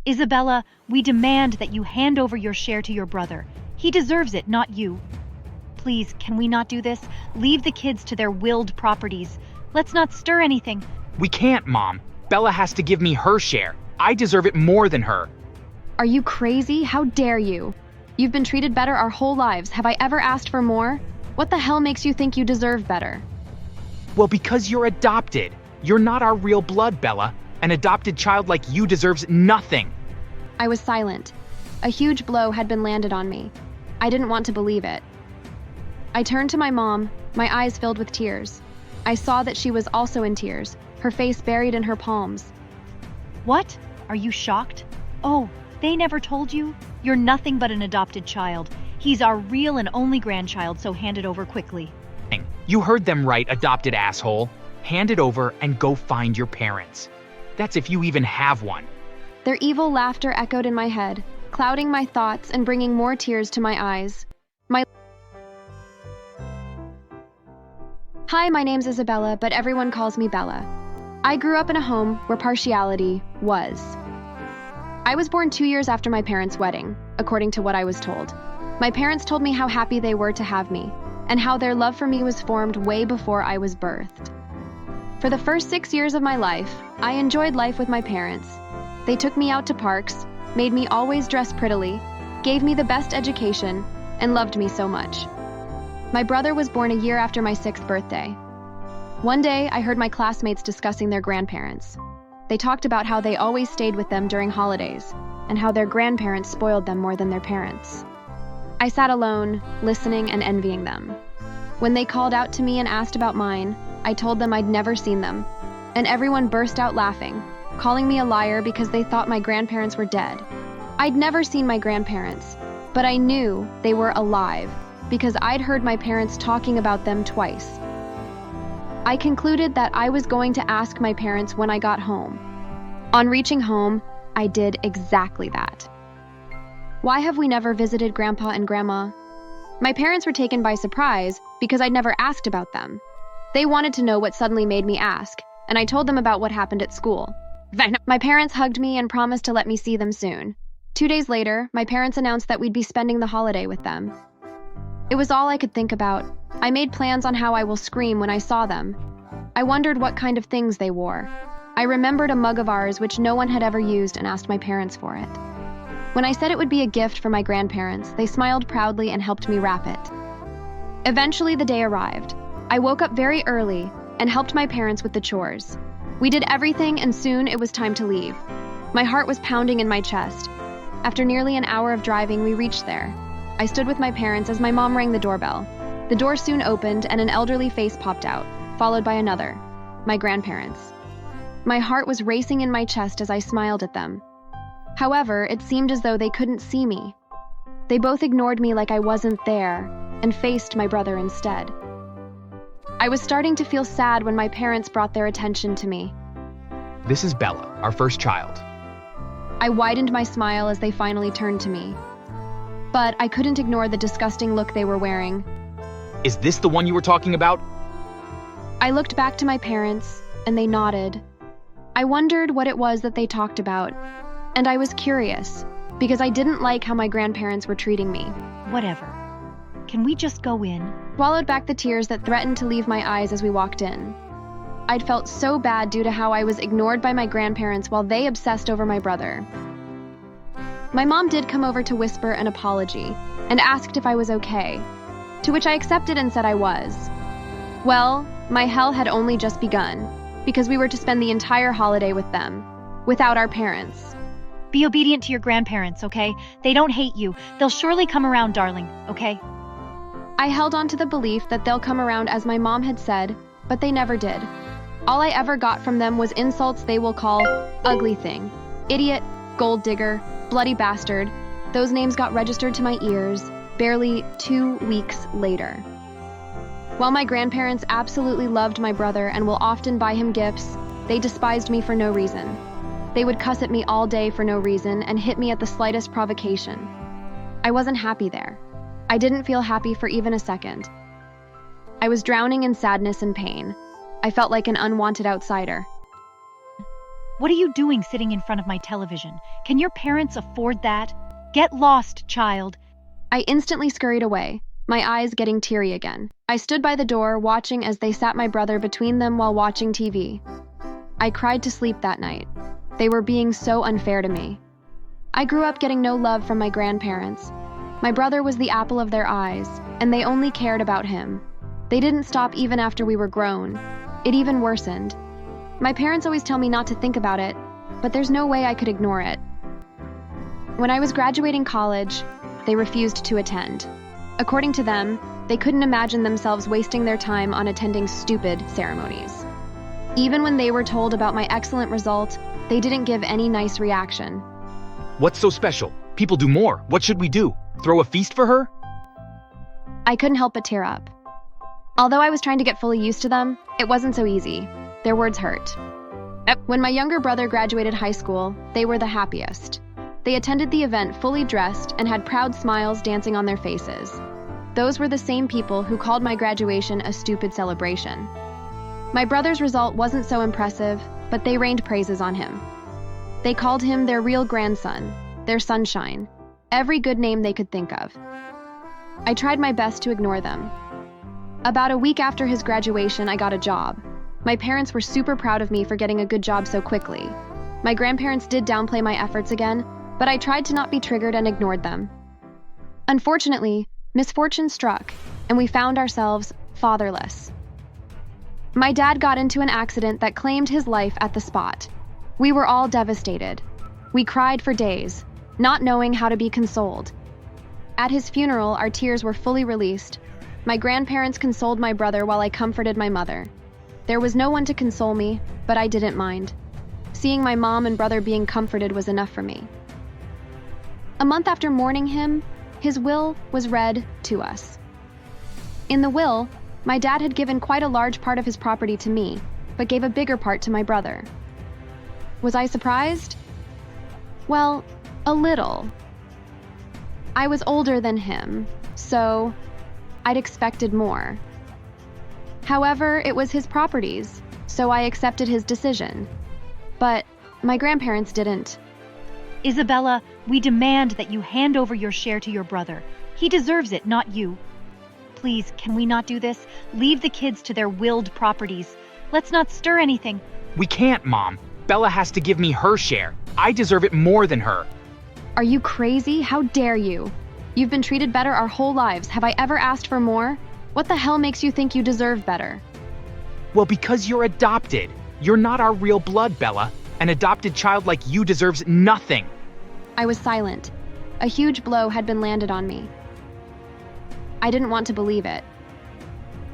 Isabella, we demand that you hand over your share to your brother. He deserves it, not you. Please, can we not do this? Leave the kids to their willed properties. Let's not stir anything. We can't, Mom. Bella has to give me her share. I deserve it more than her. Are you crazy? How dare you? You've been treated better our whole lives. Have I ever asked for more? What the hell makes you think you deserve better? Well, because you're adopted. You're not our real blood, Bella. An adopted child like you deserves nothing. I was silent. A huge blow had been landed on me. I didn't want to believe it. I turned to my mom, my eyes filled with tears. I saw that she was also in tears, her face buried in her palms. What? Are you shocked? Oh, they never told you? You're nothing but an adopted child. He's our real and only grandchild, so hand it over quickly. You heard them right, adopted asshole. Hand it over and go find your parents. That's if you even have one. Their evil laughter echoed in my head, clouding my thoughts and bringing more tears to my eyes. Hi, my name's Isabella, but everyone calls me Bella. I grew up in a home where partiality was. I was born 2 years after my parents' wedding, according to what I was told. My parents told me how happy they were to have me, and how their love for me was formed way before I was birthed. For the first 6 years of my life, I enjoyed life with my parents. They took me out to parks, made me always dress prettily, gave me the best education, and loved me so much. My brother was born a year after my 6th birthday. One day, I heard my classmates discussing their grandparents. They talked about how they always stayed with them during holidays, and how their grandparents spoiled them more than their parents. I sat alone, listening and envying them. When they called out to me and asked about mine, I told them I'd never seen them, and everyone burst out laughing, calling me a liar because they thought my grandparents were dead. I'd never seen my grandparents, but I knew they were alive because I'd heard my parents talking about them twice. I concluded that I was going to ask my parents when I got home. On reaching home, I did exactly that. Why have we never visited Grandpa and Grandma? My parents were taken by surprise because I'd never asked about them. They wanted to know what suddenly made me ask, and I told them about what happened at school. My parents hugged me and promised to let me see them soon. 2 days later, my parents announced that we'd be spending the holiday with them. It was all I could think about. I made plans on how I will scream when I saw them. I wondered what kind of things they wore. I remembered a mug of ours which no one had ever used and asked my parents for it. When I said it would be a gift for my grandparents, they smiled proudly and helped me wrap it. Eventually, the day arrived. I woke up very early and helped my parents with the chores. We did everything, and soon it was time to leave. My heart was pounding in my chest. After nearly an hour of driving, we reached there. I stood with my parents as my mom rang the doorbell. The door soon opened and an elderly face popped out, followed by another, my grandparents. My heart was racing in my chest as I smiled at them. However, it seemed as though they couldn't see me. They both ignored me like I wasn't there and faced my brother instead. I was starting to feel sad when my parents brought their attention to me. This is Bella, our first child. I widened my smile as they finally turned to me. But I couldn't ignore the disgusting look they were wearing. Is this the one you were talking about? I looked back to my parents, and they nodded. I wondered what it was that they talked about, and I was curious, because I didn't like how my grandparents were treating me. Whatever. Can we just go in? Swallowed back the tears that threatened to leave my eyes as we walked in. I'd felt so bad due to how I was ignored by my grandparents while they obsessed over my brother. My mom did come over to whisper an apology and asked if I was okay, to which I accepted and said I was. Well, my hell had only just begun, because we were to spend the entire holiday with them, without our parents. Be obedient to your grandparents, okay? They don't hate you. They'll surely come around, darling, okay? I held on to the belief that they'll come around as my mom had said, but they never did. All I ever got from them was insults they will call ugly thing, idiot, gold digger, bloody bastard. Those names got registered to my ears barely 2 weeks later. While my grandparents absolutely loved my brother and will often buy him gifts, they despised me for no reason. They would cuss at me all day for no reason and hit me at the slightest provocation. I wasn't happy there. I didn't feel happy for even a second. I was drowning in sadness and pain. I felt like an unwanted outsider. What are you doing sitting in front of my television? Can your parents afford that? Get lost, child. I instantly scurried away, my eyes getting teary again. I stood by the door, watching as they sat my brother between them while watching TV. I cried to sleep that night. They were being so unfair to me. I grew up getting no love from my grandparents. My brother was the apple of their eyes, and they only cared about him. They didn't stop even after we were grown. It even worsened. My parents always tell me not to think about it, but there's no way I could ignore it. When I was graduating college, they refused to attend. According to them, they couldn't imagine themselves wasting their time on attending stupid ceremonies. Even when they were told about my excellent result, they didn't give any nice reaction. What's so special? People do more. What should we do? Throw a feast for her? I couldn't help but tear up. Although I was trying to get fully used to them, it wasn't so easy. Their words hurt. When my younger brother graduated high school, they were the happiest. They attended the event fully dressed and had proud smiles dancing on their faces. Those were the same people who called my graduation a stupid celebration. My brother's result wasn't so impressive, but they rained praises on him. They called him their real grandson, their sunshine, every good name they could think of. I tried my best to ignore them. About a week after his graduation, I got a job. My parents were super proud of me for getting a good job so quickly. My grandparents did downplay my efforts again, but I tried to not be triggered and ignored them. Unfortunately, misfortune struck, and we found ourselves fatherless. My dad got into an accident that claimed his life at the spot. We were all devastated. We cried for days, not knowing how to be consoled. At his funeral, our tears were fully released. My grandparents consoled my brother while I comforted my mother. There was no one to console me, but I didn't mind. Seeing my mom and brother being comforted was enough for me. A month after mourning him, his will was read to us. In the will, my dad had given quite a large part of his property to me, but gave a bigger part to my brother. Was I surprised? Well, a little. I was older than him, so I'd expected more. However, it was his properties, so I accepted his decision. But my grandparents didn't. Isabella, we demand that you hand over your share to your brother. He deserves it, not you. Please, can we not do this? Leave the kids to their willed properties. Let's not stir anything. We can't, Mom. Bella has to give me her share. I deserve it more than her. Are you crazy? How dare you? You've been treated better our whole lives. Have I ever asked for more? What the hell makes you think you deserve better? Well, because you're adopted. You're not our real blood, Bella. An adopted child like you deserves nothing. I was silent. A huge blow had been landed on me. I didn't want to believe it.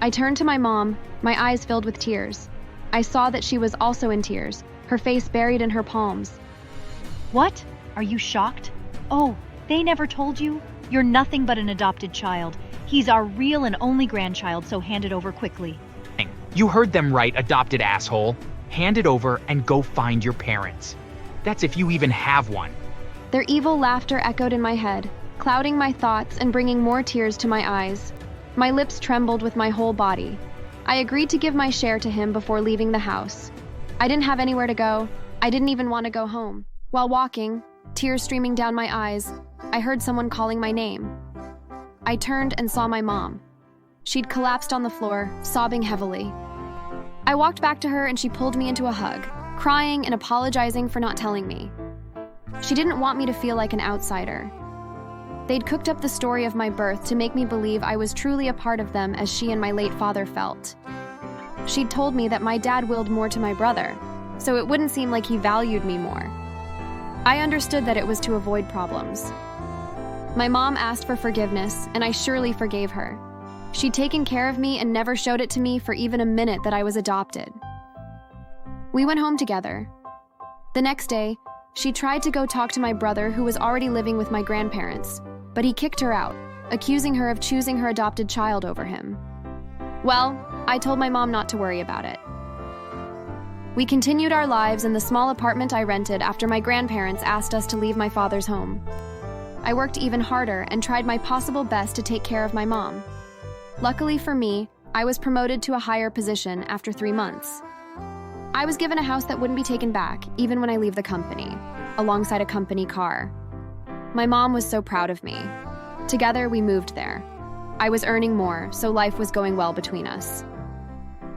I turned to my mom, my eyes filled with tears. I saw that she was also in tears, her face buried in her palms. What? Are you shocked? Oh, they never told you? You're nothing but an adopted child. He's our real and only grandchild, so hand it over quickly. You heard them right, adopted asshole. Hand it over and go find your parents. That's if you even have one. Their evil laughter echoed in my head, clouding my thoughts and bringing more tears to my eyes. My lips trembled with my whole body. I agreed to give my share to him before leaving the house. I didn't have anywhere to go. I didn't even want to go home. While walking, tears streaming down my eyes, I heard someone calling my name. I turned and saw my mom. She'd collapsed on the floor, sobbing heavily. I walked back to her and she pulled me into a hug, crying and apologizing for not telling me. She didn't want me to feel like an outsider. They'd cooked up the story of my birth to make me believe I was truly a part of them as she and my late father felt. She'd told me that my dad willed more to my brother, so it wouldn't seem like he valued me more. I understood that it was to avoid problems. My mom asked for forgiveness, and I surely forgave her. She'd taken care of me and never showed it to me for even a minute that I was adopted. We went home together. The next day, she tried to go talk to my brother who was already living with my grandparents, but he kicked her out, accusing her of choosing her adopted child over him. Well, I told my mom not to worry about it. We continued our lives in the small apartment I rented after my grandparents asked us to leave my father's home. I worked even harder and tried my possible best to take care of my mom. Luckily for me, I was promoted to a higher position after 3 months. I was given a house that wouldn't be taken back, even when I leave the company, alongside a company car. My mom was so proud of me. Together, we moved there. I was earning more, so life was going well between us.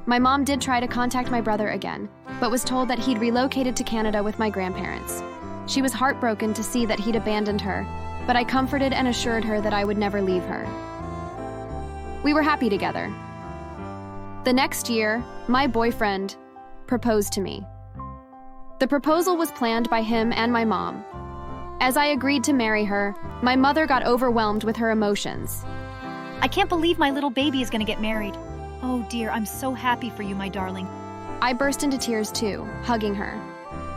My mom did try to contact my brother again, but was told that he'd relocated to Canada with my grandparents. She was heartbroken to see that he'd abandoned her, but I comforted and assured her that I would never leave her. We were happy together. The next year, my boyfriend proposed to me. The proposal was planned by him and my mom. As I agreed to marry her, my mother got overwhelmed with her emotions. I can't believe my little baby is going to get married. Oh dear, I'm so happy for you, my darling. I burst into tears too, hugging her.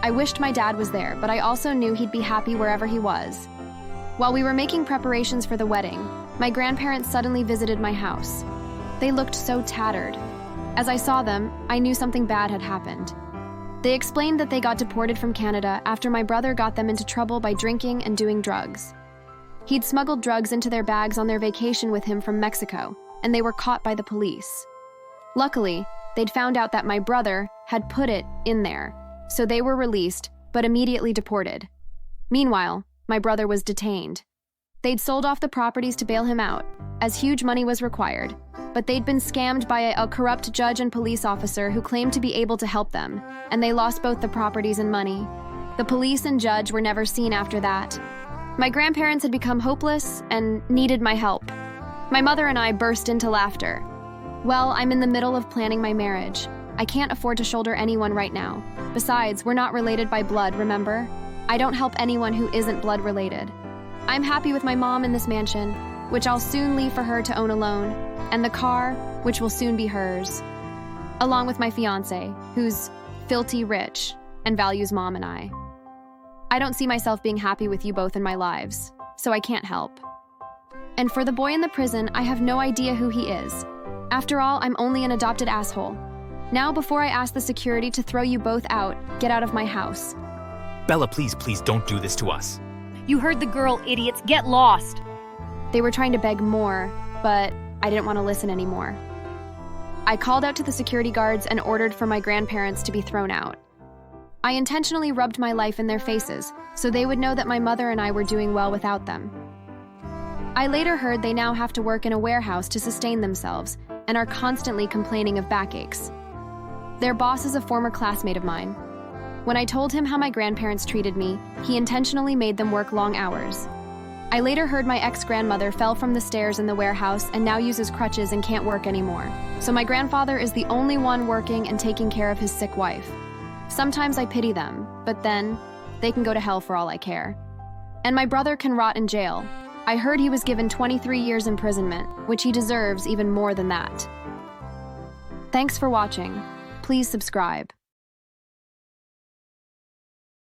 I wished my dad was there, but I also knew he'd be happy wherever he was. While we were making preparations for the wedding, my grandparents suddenly visited my house. They looked so tattered. As I saw them, I knew something bad had happened. They explained that they got deported from Canada after my brother got them into trouble by drinking and doing drugs. He'd smuggled drugs into their bags on their vacation with him from Mexico, and they were caught by the police. Luckily, they'd found out that my brother had put it in there, so they were released, but immediately deported. Meanwhile, my brother was detained. They'd sold off the properties to bail him out, as huge money was required, but they'd been scammed by a corrupt judge and police officer who claimed to be able to help them, and they lost both the properties and money. The police and judge were never seen after that. My grandparents had become hopeless and needed my help. My mother and I burst into laughter. Well, I'm in the middle of planning my marriage. I can't afford to shoulder anyone right now. Besides, we're not related by blood, remember? I don't help anyone who isn't blood related. I'm happy with my mom in this mansion, which I'll soon leave for her to own alone, and the car, which will soon be hers, along with my fiance, who's filthy rich and values Mom and I. I don't see myself being happy with you both in my lives, so I can't help. And for the boy in the prison, I have no idea who he is. After all, I'm only an adopted asshole. Now, before I ask the security to throw you both out, get out of my house. Bella, please don't do this to us. You heard the girl, idiots. Get lost. They were trying to beg more, but I didn't want to listen anymore. I called out to the security guards and ordered for my grandparents to be thrown out. I intentionally rubbed my life in their faces, so they would know that my mother and I were doing well without them. I later heard they now have to work in a warehouse to sustain themselves and are constantly complaining of backaches. Their boss is a former classmate of mine. When I told him how my grandparents treated me, he intentionally made them work long hours. I later heard my ex-grandmother fell from the stairs in the warehouse and now uses crutches and can't work anymore. So my grandfather is the only one working and taking care of his sick wife. Sometimes I pity them, but then they can go to hell for all I care. And my brother can rot in jail. I heard he was given 23 years imprisonment, which he deserves even more than that. Thanks for watching. Please subscribe.